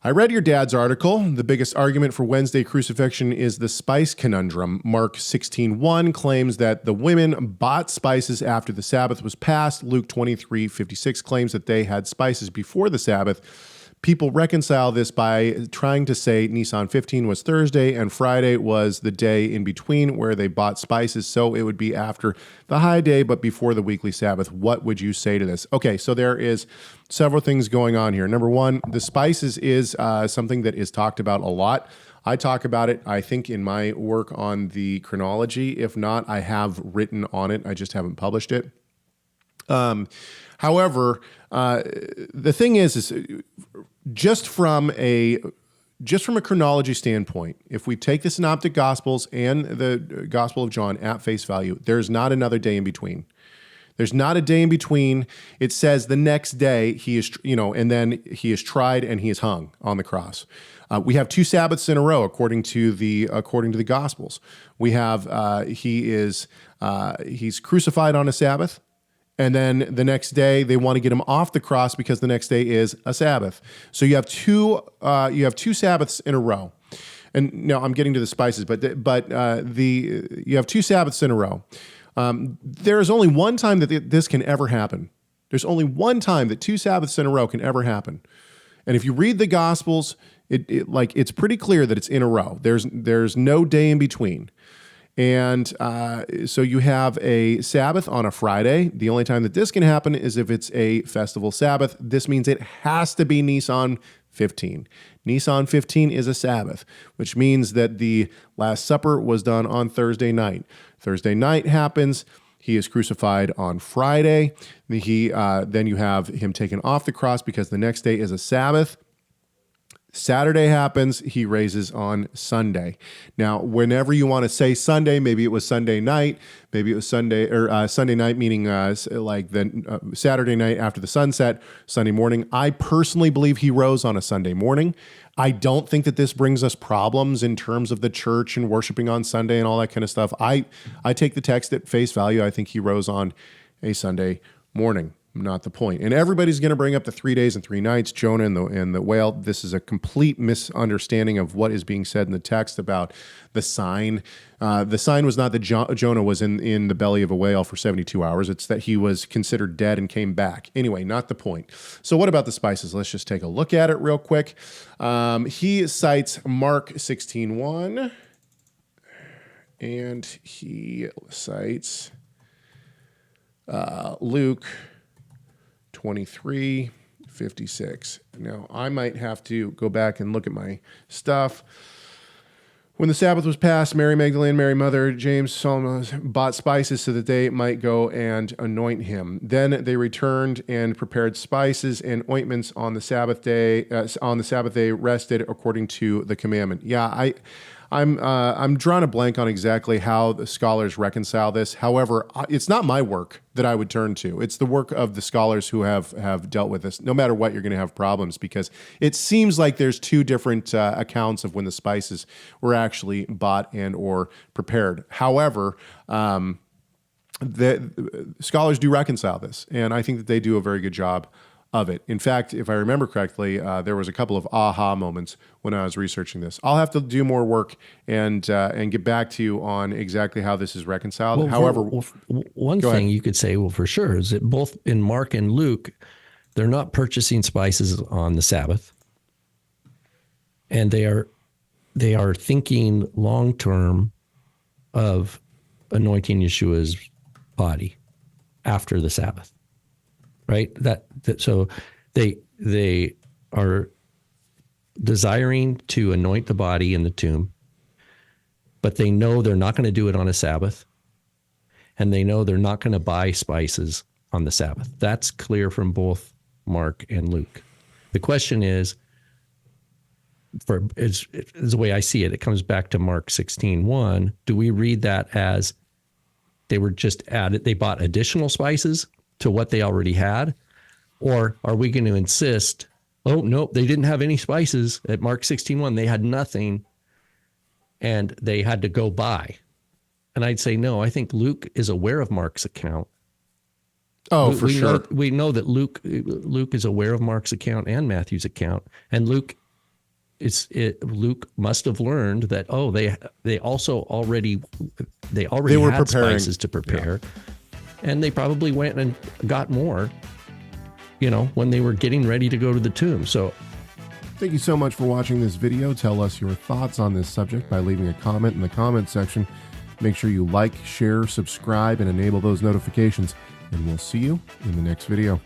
I read your dad's article. The biggest argument for Wednesday crucifixion is the spice conundrum. Mark 16:1 claims that the women bought spices after the Sabbath was passed. Luke 23:56 claims that they had spices before the Sabbath. People reconcile this by trying to say Nisan 15 was Thursday and Friday was the day in between where they bought spices, so it would be after the high day but before the weekly Sabbath. What would you say to this? Okay, so there is several things going on here. Number one, the spices is something that is talked about a lot. I talk about it, I think, in my work on the chronology. If not, I have written on it. I just haven't published it. However, the thing is just from a chronology standpoint, if we take the Synoptic Gospels and the Gospel of John at face value, there's not another day in between. There's not a day in between. It says the next day he is, and then he is tried and he is hung on the cross. We have 2 Sabbaths in a row, according to the Gospels. We have he's crucified on a Sabbath. And then the next day they want to get him off the cross because the next day is a Sabbath. So you have two Sabbaths in a row. And now I'm getting to the spices, but you have 2 Sabbaths in a row. There is only one time that this can ever happen. There's only one time that 2 Sabbaths in a row can ever happen. And if you read the Gospels, it's pretty clear that it's in a row. There's no day in between. And so you have a Sabbath on a Friday. The only time that this can happen is if it's a festival Sabbath. This means it has to be Nisan 15. Nisan 15 is a Sabbath, which means that the Last Supper was done on Thursday night. Thursday night happens. He is crucified on Friday. Then you have him taken off the cross because the next day is a Sabbath. Saturday happens, he raises on Sunday. Now, whenever you want to say Sunday, maybe it was Sunday night, maybe it was Sunday night, meaning Saturday night after the sunset, Sunday morning. I personally believe he rose on a Sunday morning. I don't think that this brings us problems in terms of the church and worshiping on Sunday and all that kind of stuff. I take the text at face value. I think he rose on a Sunday morning. Not the point. And everybody's going to bring up the 3 days and 3 nights, Jonah and the whale. This is a complete misunderstanding of what is being said in the text about the sign. The sign was not that Jonah was in the belly of a whale for 72 hours. It's that he was considered dead and came back. Anyway, not the point. So what about the spices? Let's just take a look at it real quick. He cites Mark 16:1, and he cites Luke 23:56. Now, I might have to go back and look at my stuff. When the Sabbath was passed, Mary Magdalene, Mary Mother, James, Salome bought spices so that they might go and anoint him. Then they returned and prepared spices and ointments on the Sabbath day. On the Sabbath they rested according to the commandment. Yeah, I'm drawing a blank on exactly how the scholars reconcile this. However, it's not my work that I would turn to. It's the work of the scholars who have dealt with this. No matter what, you're going to have problems because it seems like there's 2 different accounts of when the spices were actually bought and or prepared. However, the scholars do reconcile this, and I think that they do a very good job of it. In fact, if I remember correctly, there was a couple of aha moments when I was researching this. I'll have to do more work and get back to you on exactly how this is reconciled. However, one thing you could say, well, for sure, is that both in Mark and Luke, they're not purchasing spices on the Sabbath, and they are thinking long term of anointing Yeshua's body after the Sabbath. Right. So they are desiring to anoint the body in the tomb, but they know they're not going to do it on a Sabbath, and they know they're not going to buy spices on the Sabbath. That's clear from both Mark and Luke. The question is, is the way I see it, it comes back to Mark 16:1. Do we read that as they were just added? They bought additional spices to what they already had? Or are we going to insist, oh, no, they didn't have any spices at Mark 16:1. They had nothing, and they had to go buy. And I'd say, no, I think Luke is aware of Mark's account. Oh, for sure. We know that Luke is aware of Mark's account and Matthew's account. And Luke Luke must have learned that, they already were had preparing. spices to prepare, and they probably went and got more, when they were getting ready to go to the tomb. So thank you so much for watching this video. Tell us your thoughts on this subject by leaving a comment in the comment section. Make sure you like, share, subscribe, and enable those notifications. And we'll see you in the next video.